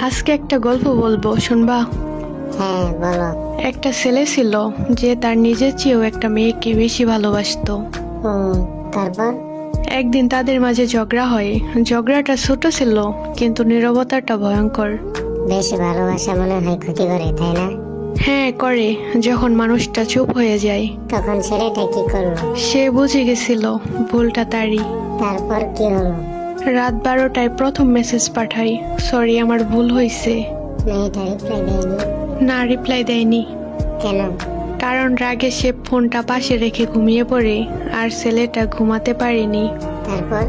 আজকে একটা গল্প বলবো, শুনবা? হ্যাঁ বলো। একটা ছেলে ছিল যে তার নিজের চেয়েও একটা মেয়েকে বেশি ভালোবাসতো। তারপর? একদিন তাদের মাঝে ঝগড়া হয়। ঝগড়াটা ছোট ছিল, কিন্তু নীরবতাটা ভয়ঙ্কর। বেশি ভালোবাসা মনে হয় ক্ষতি করে, তাই না? হ্যাঁ করে, যখন মানুষটা চুপ হয়ে যায়। তখন ছেলেটা কি করলো? সে বুঝে গেছিল ভুলটা তারই। তারপর কি হলো? রাত 12টায় প্রথম মেসেজ পাঠাই, সরি আমার ভুল হয়েছে। মেয়েটা রিপ্লাই দেয়নি? না, রিপ্লাই দেয়নি। কেন? কারণ রাগে সে ফোনটা পাশে রেখে ঘুমিয়ে পড়ে, আর ছেলেটা ঘুমাতে পারেনি। তারপর?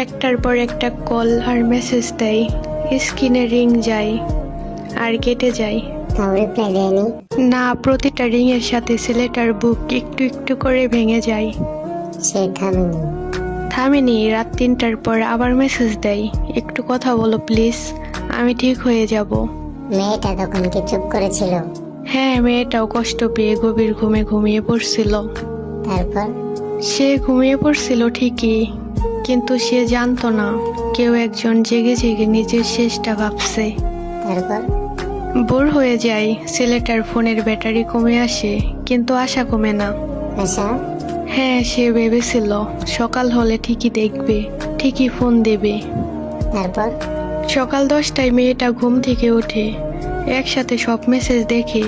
একটার পর একটা কল আর মেসেজ দেয়, স্ক্রিনে রিং যায় আর কেটে যায়। তাও রিপ্লাই দেয়নি? না, প্রতিটা রিং এর সাথে ছেলেটার বুক একটু একটু করে ভেঙে যায়। সে থামেনি? থামেনি। রাত 3টার পর আবার মেসেজ দেয়, একটু কথা বলো প্লিজ, আমি ঠিক হয়ে যাব। মেয়েটা তখন কি চুপ করেছিল? হ্যাঁ, মেয়েটাও কষ্ট পেয়ে গভীর ঘুমে ঘুমিয়ে পড়ছিল। তারপর? সে ঘুমিয়ে পড়ছিল ঠিকই, কিন্তু সে জানতো না কেউ একজন জেগে জেগে নিজের শেষটা ভাবছে। তারপর? ভোর হয়ে যায়, ছেলেটার ফোনের ব্যাটারি কমে আসে, কিন্তু আশা কমে না। আশা? হ্যাঁ, সে ভেবেছিল সকাল হলে ঠিকই দেখবে, ঠিকই ফোন দেবে। তারপর? সকাল 10টায় মেয়েটা ঘুম থেকে ওঠে, একসাথে সব মেসেজ দেখে,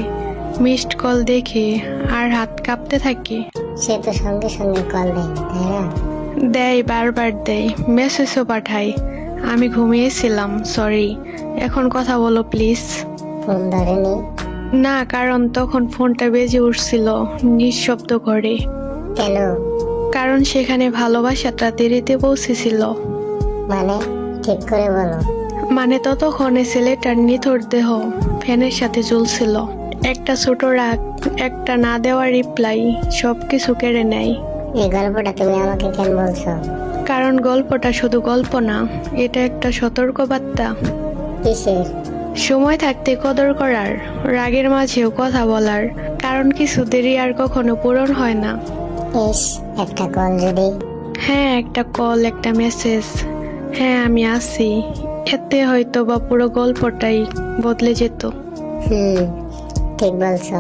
মিসড কল দেখে, আর হাত কাঁপতে থাকে। সে তো সঙ্গে সঙ্গে কল দেয়নি, তাই না? দেয়, বারবার দেয়, মেসেজও পাঠায়, আমি ঘুমিয়েছিলাম, সরি, এখন কথা বলো প্লিজ। ফোন ধরেনি? না, কারণ তখন ফোনটা বেজে উঠছিল নিঃশব্দ ঘরে। কেন? কারণ সেখানে ভালোবাসাটা দেরিতে পৌঁছেছিল। মানে ঠিক করে বলো। মানে ততক্ষণে ছেলেটার নিথর দেহ ফ্যানের সাথে ঝুলছিল। একটা ছোট রাগ, একটা না দেওয়া রিপ্লাই, সবকিছু কেড়ে নেয়। এই গল্পটা তুমি আমাকে কেন বলছো? কারণ গল্পটা শুধু গল্প না, এটা একটা সতর্কবার্তা। কিসের? সময় থাকতে কদর করার, রাগের মাঝেও কথা বলার, কারণ কিছু দেরি আর কখনো পূরণ হয় না। ইস, একটা কল যদি। হ্যাঁ, একটা কল, একটা মেসেজ, হ্যাঁ আমি আছি, এতে হয়তো বা পুরো গল্পটাই বদলে যেত। ঠিক বলছো।